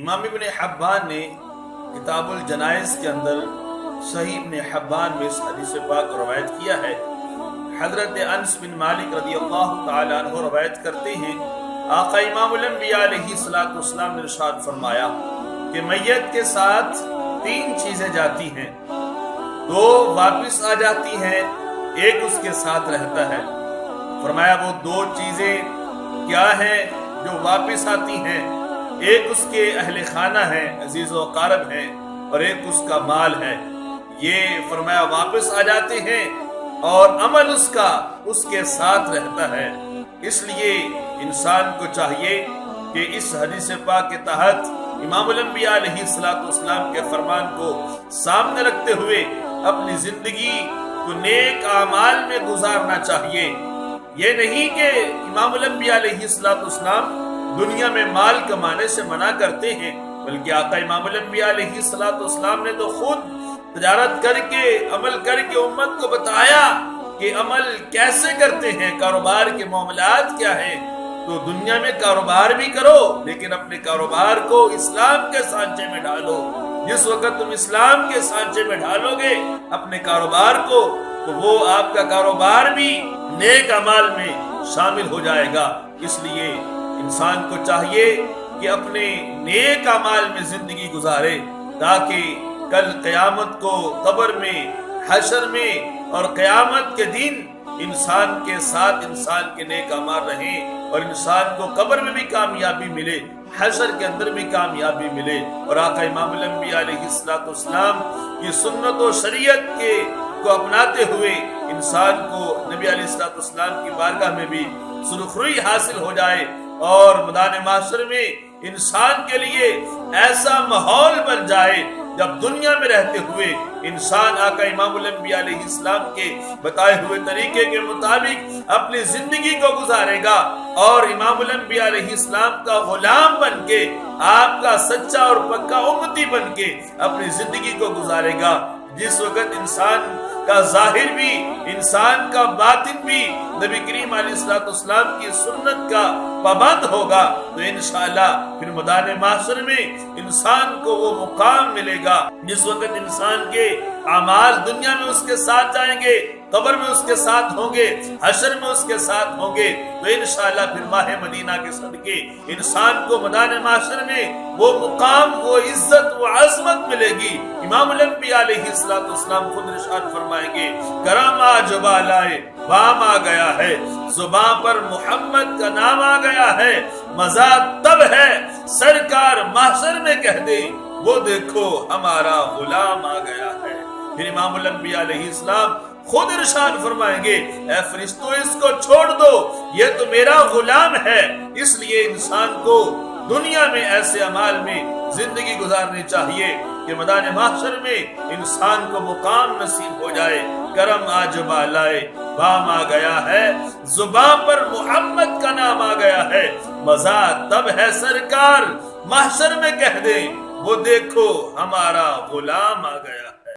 امام ابن حبان نے کتاب الجنائز کے اندر صحیح ابن حبان میں اس حدیث پاک کو روایت کیا ہے۔ حضرت انس بن مالک رضی اللہ تعالیٰ عنہ روایت کرتے ہیں، آقا امام الانبیاء علیہ السلام نے ارشاد فرمایا کہ میت کے ساتھ تین چیزیں جاتی ہیں، دو واپس آ جاتی ہیں، ایک اس کے ساتھ رہتا ہے۔ فرمایا وہ دو چیزیں کیا ہیں جو واپس آتی ہیں؟ ایک اس کے اہل خانہ ہیں، عزیز و اقارب ہیں، اور ایک اس کا مال ہے۔ یہ فرمایا واپس آ جاتے ہیں اور عمل اس کا اس کے ساتھ رہتا ہے۔ اس لیے انسان کو چاہیے کہ اس حدیث پاک کے تحت امام الانبیاء علیہ السلام کے فرمان کو سامنے رکھتے ہوئے اپنی زندگی کو نیک اعمال میں گزارنا چاہیے۔ یہ نہیں کہ امام الانبیاء علیہ السلام دنیا میں مال کمانے سے منع کرتے ہیں، بلکہ آقا امام الانبیاء علیہ السلام نے تو خود تجارت کر کے عمل کر کے امت کو بتایا کہ عمل کیسے کرتے ہیں، کاروبار کے معاملات کیا ہیں۔ تو دنیا میں کاروبار بھی کرو، لیکن اپنے کاروبار کو اسلام کے سانچے میں ڈالو۔ جس وقت تم اسلام کے سانچے میں ڈالو گے اپنے کاروبار کو، تو وہ آپ کا کاروبار بھی نیک اعمال میں شامل ہو جائے گا۔ اس لیے انسان کو چاہیے کہ اپنے نیک اعمال میں زندگی گزارے، تاکہ کل قیامت کو قبر میں، حشر میں اور قیامت کے دن انسان کے ساتھ انسان کے نیک اعمال رہیں، اور انسان کو قبر میں بھی کامیابی ملے، حشر کے اندر بھی کامیابی ملے، اور آقا امام الانبیاء علیہ السلام کی سنت و شریعت کو اپناتے ہوئے انسان کو نبی علیہ السلام کی بارگاہ میں بھی سرخروئی حاصل ہو جائے، اور میدان محشر میں انسان کے لیے ایسا ماحول بن جائے جب دنیا میں رہتے ہوئے انسان آقا امام الانبیاء علیہ السلام کے بتائے ہوئے طریقے کے مطابق اپنی زندگی کو گزارے گا، اور امام الانبیاء علیہ السلام کا غلام بن کے، آپ کا سچا اور پکا امتی بن کے اپنی زندگی کو گزارے گا۔ جس وقت انسان کا ظاہر بھی، انسان کا باطن بھی نبی کریم علیہ السلام کی سنت کا پابند ہوگا، تو انشاءاللہ پھر میدان محشر میں انسان کو وہ مقام ملے گا جس وقت انسان کے اعمال دنیا میں اس کے ساتھ جائیں گے، قبر میں اس کے ساتھ ہوں گے، حشر میں اس کے ساتھ ہوں گے، تو انشاءاللہ پھر ماہ مدینہ کے صدقے انسان کو میدان محشر میں وہ مقام، وہ عزت، وہ عظمت ملے گی۔ امام الانبیاء علیہ السلام خود ارشاد فرمائیں گے، کرامہ جبا لائے بام آ گیا ہے، زبان پر محمد کا نام آ گیا ہے، مزہ تب ہے سرکار محشر میں کہہ دے، وہ دیکھو ہمارا غلام آ گیا ہے۔ پھر امام الانبیاء علیہ السلام خود ارشاد فرمائیں گے، اے فرشتو اس کو چھوڑ دو، یہ تو میرا غلام ہے۔ اس لیے انسان کو دنیا میں ایسے اعمال میں زندگی گزارنی چاہیے کہ میدان محشر میں انسان کو مقام نصیب ہو جائے۔ کرم آج بالائے بام آ گیا ہے، زبان پر محمد کا نام آ گیا ہے، مزہ تب ہے سرکار محشر میں کہہ دیں، وہ دیکھو ہمارا غلام آ گیا۔